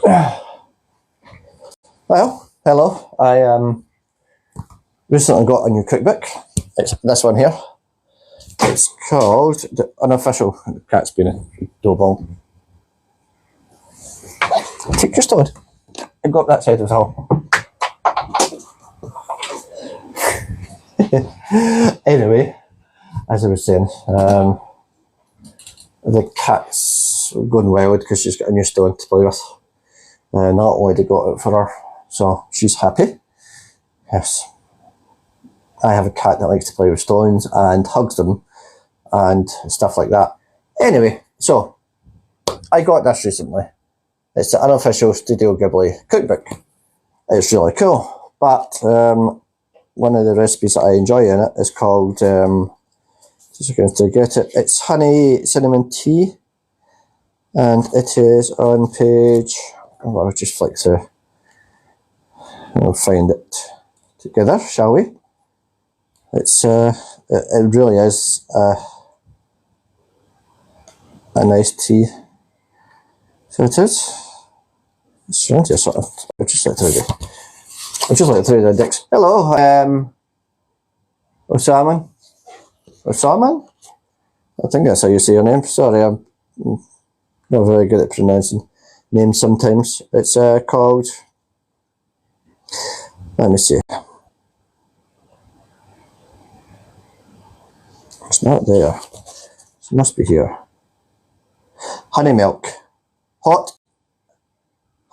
Well, hello. I recently got a new cookbook. It's this one here. It's called The Unofficial. The cat's been a doorbell. Take your stone and go up that side of the hall. Anyway, as I was saying, the cat's going wild because she's got a new stone to play with. Not only did I got it for her, so she's happy. Yes. I have a cat that likes to play with stones and hugs them and stuff like that. Anyway, so I got this recently. It's the Unofficial Studio Ghibli cookbook. It's really cool, but one of the recipes that I enjoy in it is called, just going to get it, it's honey cinnamon tea, and it is on page, I'll just flick through, we'll find it together, shall we? It's it really is a nice tea. So it is. It's around here, sort of. I'll just let it through. I'll just let it through the index. Hello, Osaman. Osaman? I think that's how you say your name. Sorry, I'm not very good at pronouncing names sometimes. It's called. Let me see. It's not there. It must be here. Honey milk. Hot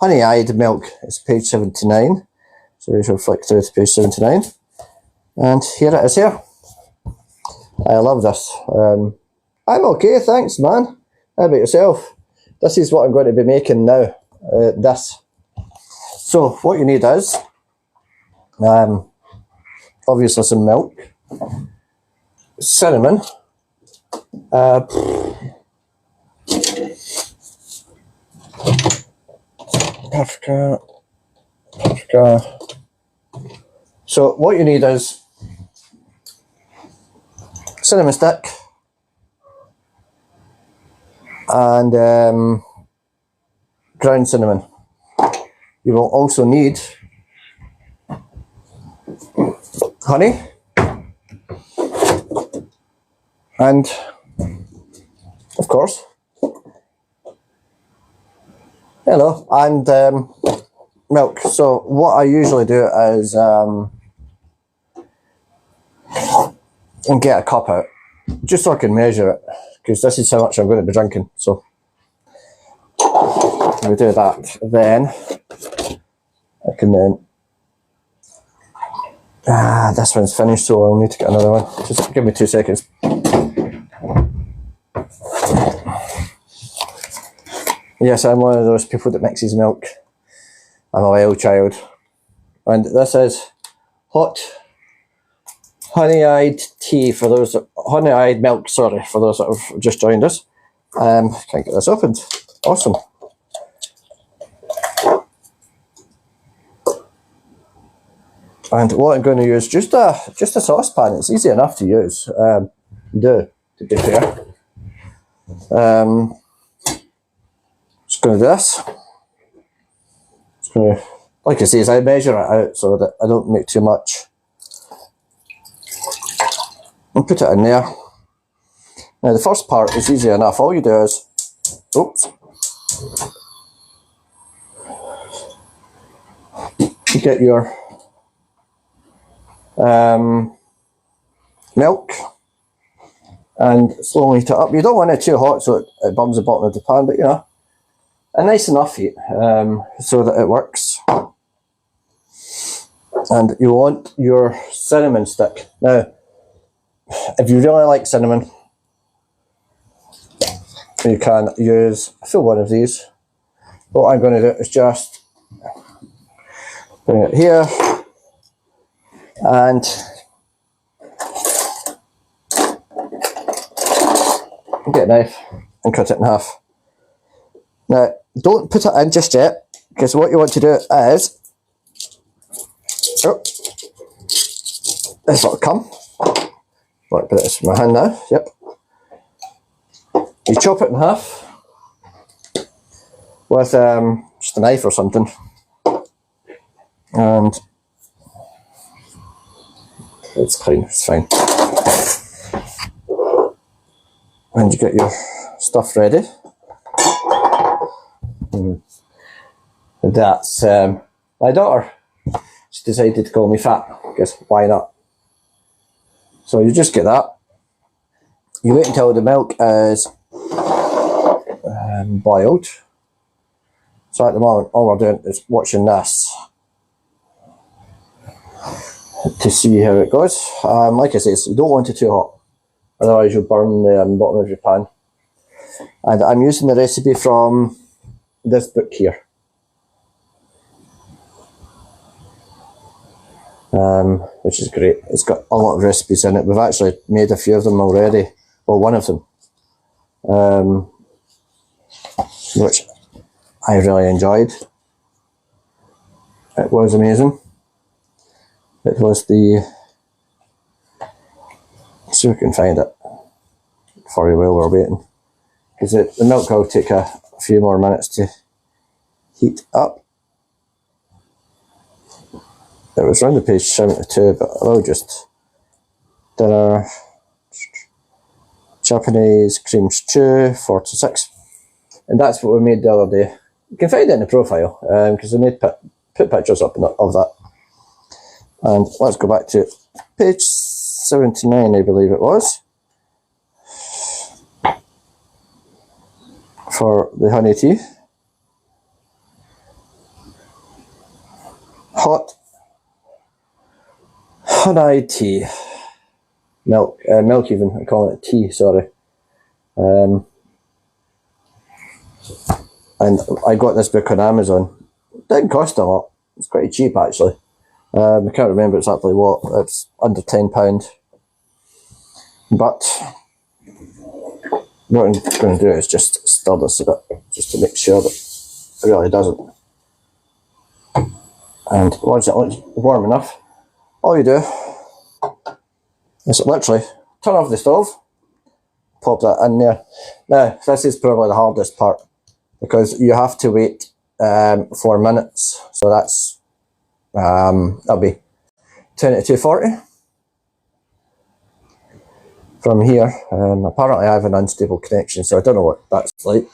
honey-eyed milk. It's page 79. So we shall flick through to page 79. And here it is here. I love this. I'm okay, thanks, man. How about yourself? This is what I'm going to be making now. This. So what you need is obviously some milk, cinnamon, paprika. So what you need is cinnamon stick and ground cinnamon. You will also need honey and, of course, hello, and milk. So what I usually do is and get a cup out, just so I can measure it, because this is how much I'm going to be drinking. So we do that, then I can this one's finished, so I'll need to get another one. Just give me 2 seconds. Yes, I'm one of those people that mixes milk. I'm a wild child. And this is hot honey-eyed tea for those that, honey-eyed milk, sorry, for those that have just joined us. Can't get this opened. Awesome. And what I'm going to use, just a saucepan. It's easy enough to use. To be fair. Just going to do this. Just going to, like I say, I measure it out so that I don't make too much. And put it in there. Now the first part is easy enough. All you do is, oops, you get your milk and slowly heat it up. You don't want it too hot so it burns the bottom of the pan, but you know, a nice enough heat so that it works. And you want your cinnamon stick. Now, if you really like cinnamon, you can use a full one of these. What I'm going to do is just bring it here and get a knife and cut it in half. Now, don't put it in just yet, because what you want to do is, oh, this will come. Right, put it in my hand now, yep. You chop it in half, with just a knife or something. And it's clean, it's fine. And you get your stuff ready. That's my daughter. She decided to call me fat. Guess why not? So you just get that. You wait until the milk is boiled. So at the moment, all we're doing is watching this to see how it goes. Like I said, you don't want it too hot, otherwise you'll burn the bottom of your pan. And I'm using the recipe from this book here. Which is great. It's got a lot of recipes in it. We've actually made a few of them already. Well, one of them. Which I really enjoyed. It was amazing. It was the... See if we can find it for you while we're waiting. Because the milk will take a few more minutes to heat up. It was around the page 72, but I'll just... Dinner... Japanese cream stew, 46. And that's what we made the other day. You can find it in the profile, because I made put pictures up of that. And let's go back to page 79, I believe it was. For the honey tea. Hot honey tea. Milk even, I call it tea, sorry. And I got this book on Amazon. It didn't cost a lot. It's pretty cheap actually. I can't remember exactly what, it's under £10. But what I'm going to do is just stir this a bit, just to make sure that it really doesn't. And once it looks warm enough, all you do is literally turn off the stove, pop that in there. Now, this is probably the hardest part, because you have to wait 4 minutes. So that's, that'll be 10 to 240. From here, apparently I have an unstable connection, so I don't know what that's like.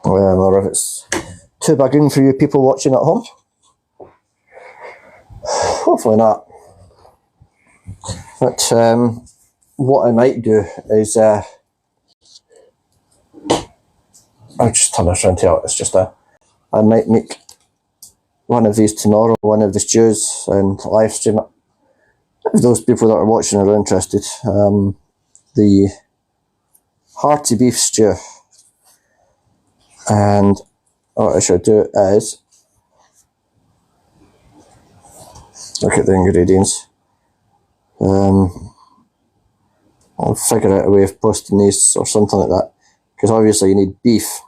Or if it's too bugging for you people watching at home. Hopefully not. But what I might do is I'll just turn this around to it's just I might make one of these tomorrow, one of the stews, and live stream it. If those people that are watching are interested. The hearty beef stew. And what I should do is look at the ingredients. I'll figure out a way of posting these or something like that, because obviously you need beef,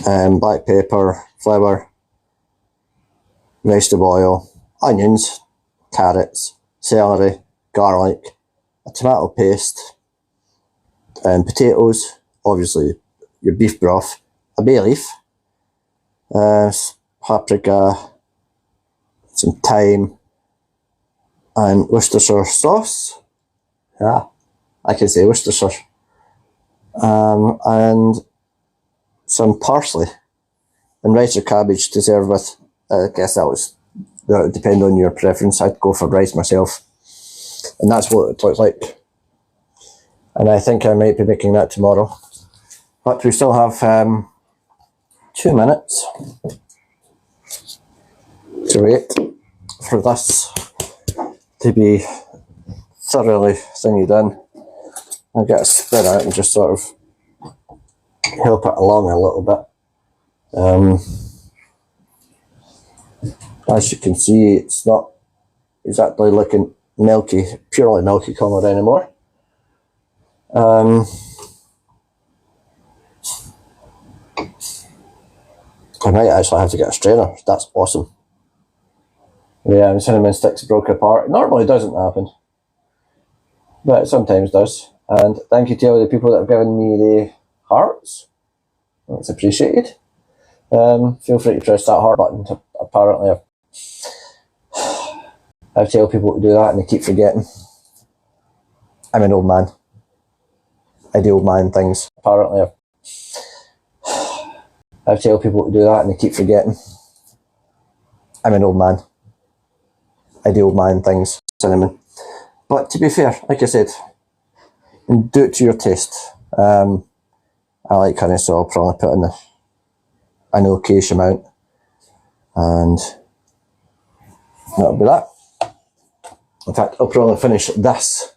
black pepper, flour, vegetable oil, onions, carrots, celery, garlic, a tomato paste, potatoes, obviously your beef broth, a bay leaf, paprika, some thyme, and Worcestershire sauce. Yeah, I can say Worcestershire. And some parsley and rice or cabbage to serve with. I guess that would depend on your preference. I'd go for rice myself. And that's what it looks like. And I think I might be making that tomorrow. But we still have 2 minutes to wait for this to be thoroughly thingy done. I'll get a spoon out and just sort of help it along a little bit. As you can see, it's not exactly looking milky, purely milky colour anymore. I might actually have to get a strainer. That's awesome. Yeah, the cinnamon sticks broke apart. It normally doesn't happen, but it sometimes does. And thank you to all the people that have given me the hearts. That's appreciated. Feel free to press that heart button. Apparently, I tell people to do that and they keep forgetting. I'm an old man. I do old man things. Apparently, I tell people to do that and they keep forgetting. I'm an old man. I do old man things. Cinnamon. But to be fair, like I said, do it to your taste. I like honey, so I'll probably put in an okayish amount. And that'll be that. In fact, I'll probably finish this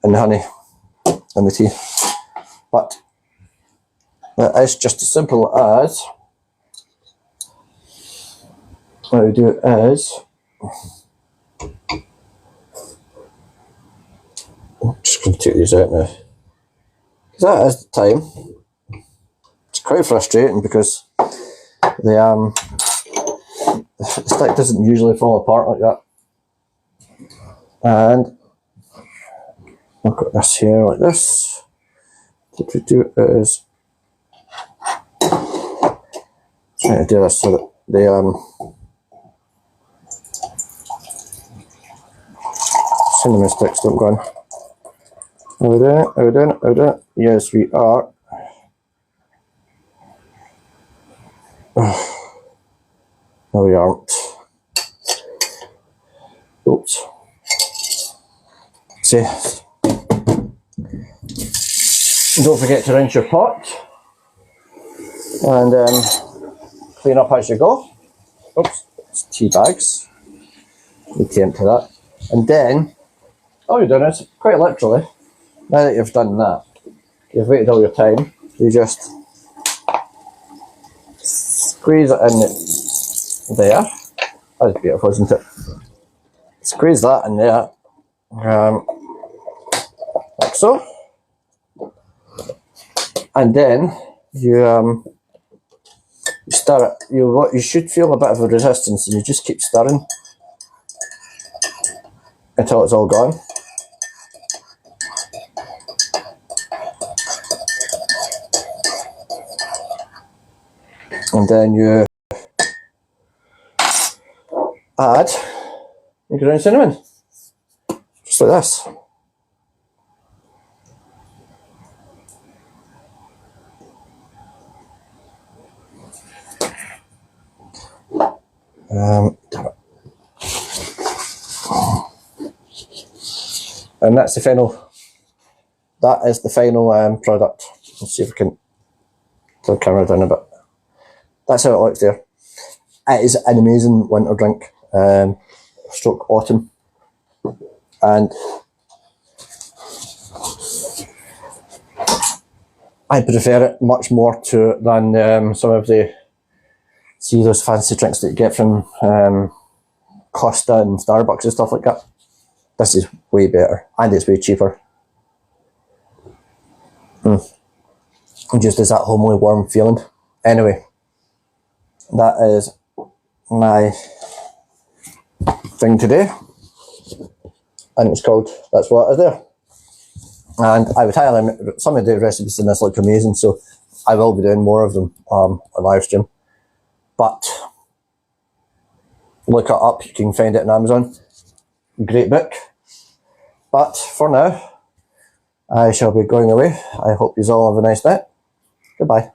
in the honey and the tea. But it's just as simple as what I do is I'm just going to take these out now. Because that is the time. It's quite frustrating because the stick doesn't usually fall apart like that. And I've got this here like this. What we do is trying to do this so that the cinnamon sticks don't go in. Are we doing it? Are we doing it? Are we doing it? Yes, we are. No, we aren't. Oops. See, don't forget to rinse your pot and clean up as you go. Oops, it's tea bags. Need to empty that. And then, all you're doing is, quite literally, now that you've done that, you've waited all your time, you just squeeze it in there. That's beautiful, isn't it? Squeeze that in there, like so. And then you stir it. You should feel a bit of a resistance, and you just keep stirring until it's all gone. And then you add your ground cinnamon, just like this. And that's the final. That is the final product. Let's see if we can turn the camera down a bit. That's how it looks there. It is an amazing winter drink, stroke autumn, and I prefer it much more than some of the those fancy drinks that you get from Costa and Starbucks and stuff like that. This is way better, and it's way cheaper. It just has that homely warm feeling. Anyway, that is my thing today, and it's called That's What Is There. And I would highly, some of the recipes in this look amazing, so I will be doing more of them on live stream. But look it up, you can find it on Amazon. Great book. But for now, I shall be going away. I hope you all have a nice night. Goodbye.